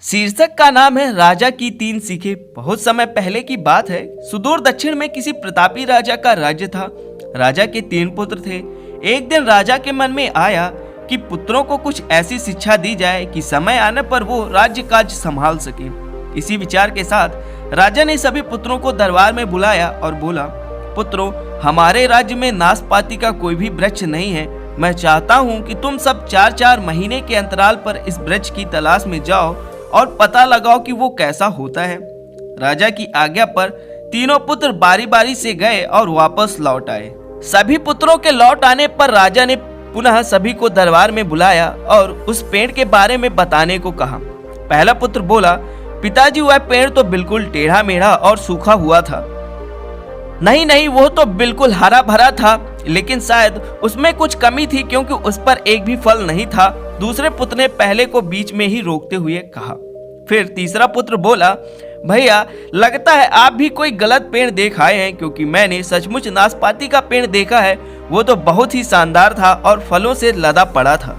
शीर्षक का नाम है राजा की 3 सीखें। बहुत समय पहले की बात है। सुदूर दक्षिण में किसी प्रतापी राजा का राज्य था। राजा के 3 पुत्र थे। एक दिन राजा के मन में आया कि पुत्रों को कुछ ऐसी शिक्षा दी जाए कि समय आने पर वो राज्य काज संभाल सके। इसी विचार के साथ राजा ने सभी पुत्रों को दरबार में बुलाया और बोला, पुत्रों, हमारे राज्य में नाशपाती का कोई भी वृक्ष नहीं है। मैं चाहता हूँ कि तुम सब 4-4 महीने के अंतराल पर इस वृक्ष की तलाश में जाओ और पता लगाओ कि वो कैसा होता है। राजा की आज्ञा पर तीनों पुत्र बारी बारी से गए और वापस लौट आए। सभी पुत्रों के लौट आने पर राजा ने पुनः सभी को दरबार में बुलाया और उस पेड़ के बारे में बताने को कहा। पहला पुत्र बोला, पिताजी, वह पेड़ तो बिल्कुल टेढ़ा मेढ़ा और सूखा हुआ था। नहीं, वो तो बिल्कुल हरा भरा था, लेकिन शायद उसमें कुछ कमी थी क्योंकि उस पर एक भी फल नहीं था। दूसरे पुत्र ने पहले को बीच में ही रोकते हुए कहा। फिर तीसरा पुत्र बोला, भैया, लगता है आप भी कोई गलत पेड़ देख आए हैं, क्योंकि मैंने सचमुच नाशपाती का पेड़ देखा है। वो तो बहुत ही शानदार था और फलों से लदा पड़ा था।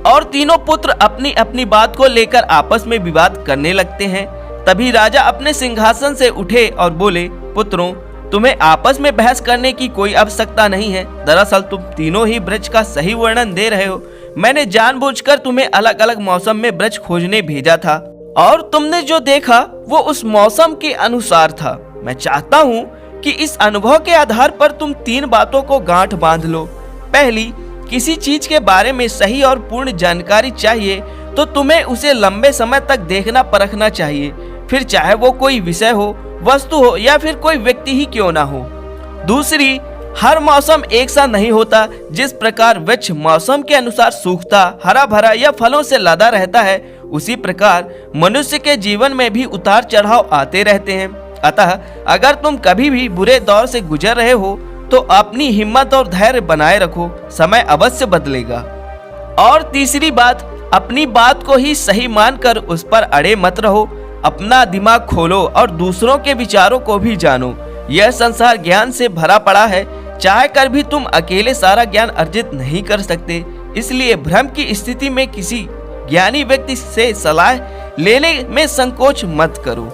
और तीनों पुत्र अपनी अपनी बात को लेकर आपस में विवाद करने लगते हैं। तभी राजा अपने सिंहासन से उठे और बोले, पुत्रों, तुम्हें आपस में बहस करने की कोई आवश्यकता नहीं है। दरअसल तुम तीनों ही वृक्ष का सही वर्णन दे रहे हो। मैंने जानबूझकर तुम्हें अलग अलग मौसम में वृक्ष खोजने भेजा था और तुमने जो देखा वो उस मौसम के अनुसार था। मैं चाहता हूँ कि इस अनुभव के आधार पर तुम 3 बातों को गांठ बांध लो। पहली, किसी चीज के बारे में सही और पूर्ण जानकारी चाहिए तो तुम्हें उसे लंबे समय तक देखना परखना चाहिए, फिर चाहे वो कोई विषय हो, वस्तु हो या फिर कोई व्यक्ति ही क्यों ना हो। दूसरी, हर मौसम एक सा नहीं होता। जिस प्रकार वृक्ष मौसम के अनुसार सूखता, हरा भरा या फलों से लदा रहता है, उसी प्रकार मनुष्य के जीवन में भी उतार चढ़ाव आते रहते हैं। अतः अगर तुम कभी भी बुरे दौर से गुजर रहे हो तो अपनी हिम्मत और धैर्य बनाए रखो, समय अवश्य बदलेगा। और तीसरी बात, अपनी बात को ही सही मानकर उस पर अड़े मत रहो। अपना दिमाग खोलो और दूसरों के विचारों को भी जानो। यह संसार ज्ञान से भरा पड़ा है। चाह कर भी तुम अकेले सारा ज्ञान अर्जित नहीं कर सकते। इसलिए भ्रम की स्थिति में किसी ज्ञानी व्यक्ति से सलाह लेने में संकोच मत करो।